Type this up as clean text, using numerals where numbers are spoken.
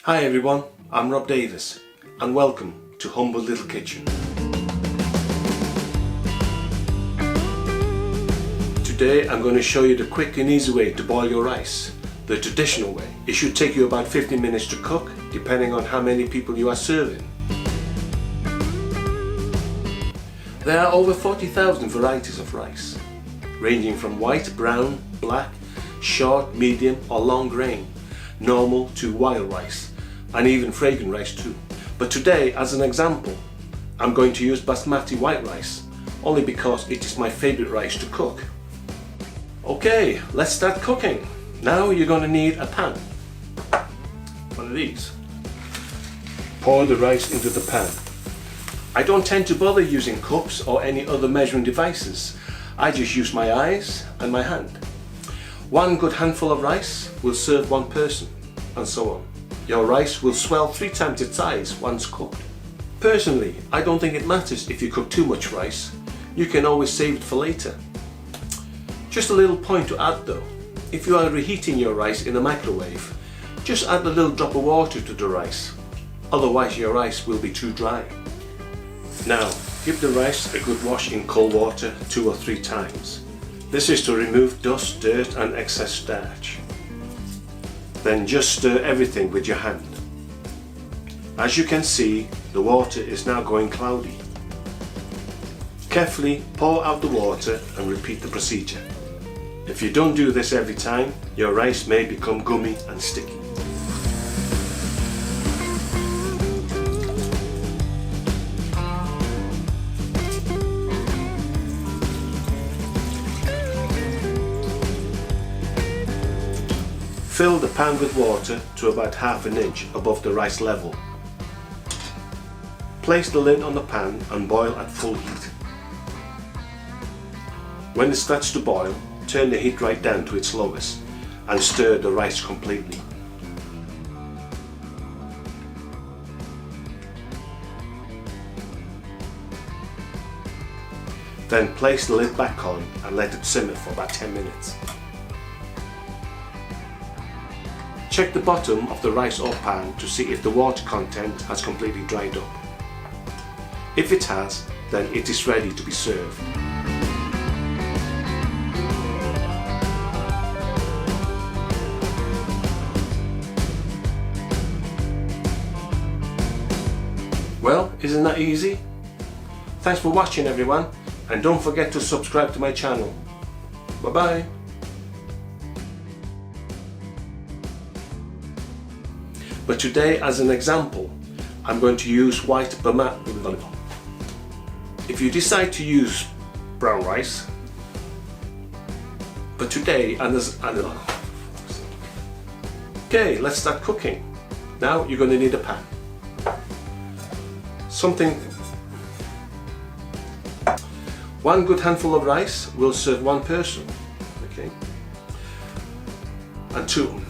Hi everyone, I'm Rob Davis and welcome to Humble Little Kitchen. Today I'm going to show you the quick and easy way to boil your rice, the traditional way. It should take you about 15 minutes to cook, depending on how many people you are serving. There are over 40,000 varieties of rice, ranging from white, brown, black, short, medium or long grain, normal to wild rice, and even fragrant rice too. But today, as an example, I'm going to use basmati white rice, only because it is my favourite rice to cook. Okay, let's start cooking. Now you're going to need a pan, one of these. Pour the rice into the pan. I don't tend to bother using cups or any other measuring devices. I just use my eyes and my hand. One good handful of rice will serve one person, and so on. Your rice will swell 3 times its size once cooked. Personally, I don't think it matters if you cook too much rice. You can always save it for later. Just a little point to add though. If you are reheating your rice in a microwave, just add a little drop of water to the rice. Otherwise your rice will be too dry. Now, give the rice a good wash in cold water 2 or 3 times. This is to remove dust, dirt and excess starch. Then just stir everything with your hand. As you can see, the water is now going cloudy. Carefully pour out the water and repeat the procedure. If you don't do this every time, your rice may become gummy and sticky. Fill the pan with water to about ½ an inch above the rice level. Place the lid on the pan and boil at full heat. When it starts to boil, turn the heat right down to its lowest and stir the rice completely. Then place the lid back on and let it simmer for about 10 minutes. Check the bottom of the rice or pan to see if the water content has completely dried up. If it has, then it is ready to be served. Well, isn't that easy? Thanks for watching everyone, and don't forget to subscribe to my channel. Bye bye. But today, as an example, I'm going to use white basmati. If you decide to use brown rice, but today, okay, let's start cooking. Now you're going to need a pan. One good handful of rice will serve one person. Okay, and 2.